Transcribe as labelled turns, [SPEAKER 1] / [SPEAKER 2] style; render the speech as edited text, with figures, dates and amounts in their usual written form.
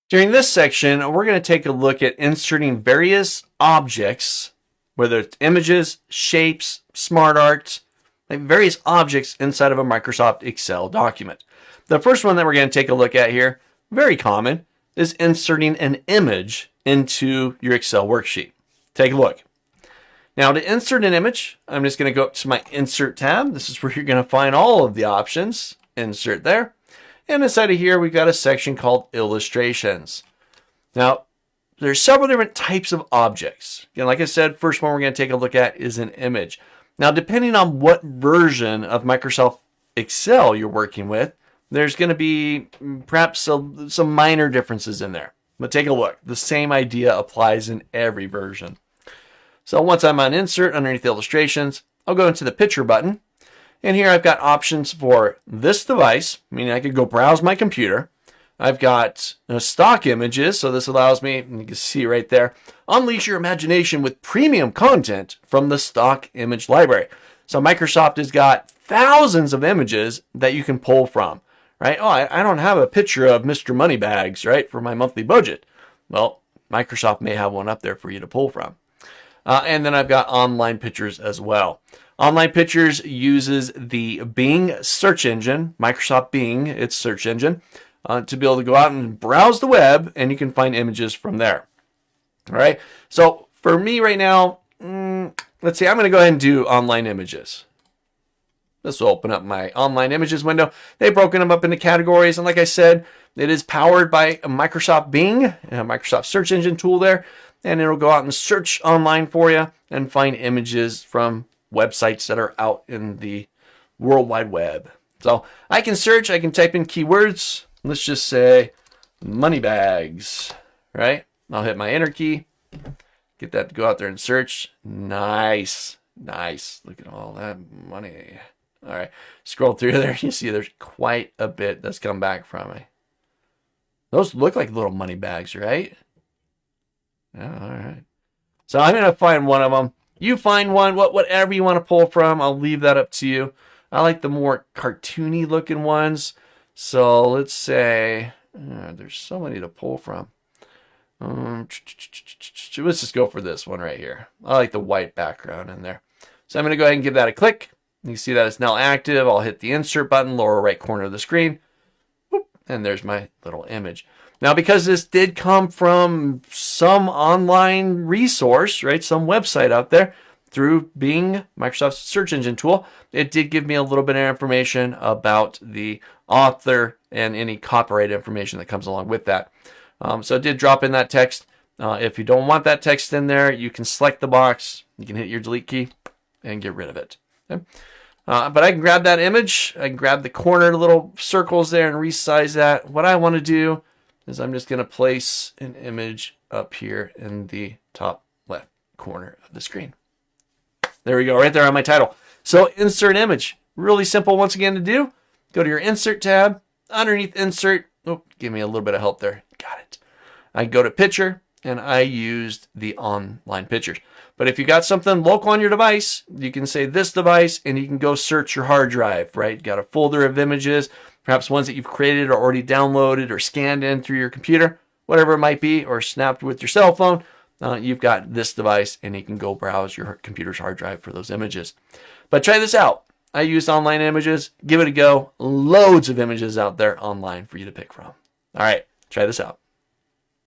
[SPEAKER 1] During this section, we're going to take a look at inserting various objects, whether it's images, shapes, smart art, like various objects inside of a Microsoft Excel document. The first one that we're going to take a look at here, very common, is inserting an image into your Excel worksheet. Take a look. Now to insert an image, I'm just going to go up to my Insert tab. This is where you're going to find all of the options. Insert there. And inside of here, we've got a section called Illustrations. Now, there's several different types of objects. Again, like I said, first one we're going to take a look at is an image. Now, depending on what version of Microsoft Excel you're working with, there's going to be perhaps some minor differences in there. But take a look. The same idea applies in every version. So once I'm on Insert, underneath Illustrations, I'll go into the Picture button. And here I've got options for this device, meaning I could go browse my computer. I've got stock images, so this allows me, and you can see right there, unleash your imagination with premium content from the stock image library. So Microsoft has got thousands of images that you can pull from, right? Oh, I don't have a picture of Mr. Moneybags, right, for my monthly budget. Well, Microsoft may have one up there for you to pull from. And then I've got online pictures as well. Online Pictures uses the Bing search engine, Microsoft Bing, its search engine, to be able to go out and browse the web, and you can find images from there. All right. So for me right now, let's see, I'm going to go ahead and do online images. This will open up my online images window. They've broken them up into categories, and like I said, it is powered by a Microsoft Bing, a Microsoft search engine tool there, and it'll go out and search online for you and find images from websites that are out in the World Wide Web. So I can search, I can type in keywords. Let's just say money bags, right? I'll hit my enter key, get that to go out there and search. Nice, nice. Look at all that money. All right, scroll through there. You see there's quite a bit that's come back from me. Those look like little money bags, right? Yeah, all right. So I'm going to find one of them. You find one, whatever you want to pull from. I'll leave that up to you. I like the more cartoony looking ones. So let's say, there's so many to pull from. Let's just go for this one right here. I like the white background in there. So I'm going to go ahead and give that a click. You see that it's now active. I'll hit the Insert button, lower right corner of the screen. And there's my little image. Now, because this did come from some online resource, right, some website out there through Bing, Microsoft's search engine tool, it did give me a little bit of information about the author and any copyright information that comes along with that. So it did drop in that text. If you don't want that text in there, you can select the box, you can hit your delete key and get rid of it. Okay? But I can grab that image, I can grab the corner little circles there and resize that. What I want to do is I'm just going to place an image up here in the top left corner of the screen. There we go, right there on my title. So insert image, really simple once again to do. Go to your Insert tab, underneath Insert, give me a little bit of help there, got it. I go to Picture, and I used the online pictures. But if you got something local on your device, you can say this device, and you can go search your hard drive, right? You got a folder of images, perhaps ones that you've created or already downloaded or scanned in through your computer, whatever it might be, or snapped with your cell phone. You've got this device, and you can go browse your computer's hard drive for those images. But try this out. I used online images. Give it a go. Loads of images out there online for you to pick from. All right, try this out.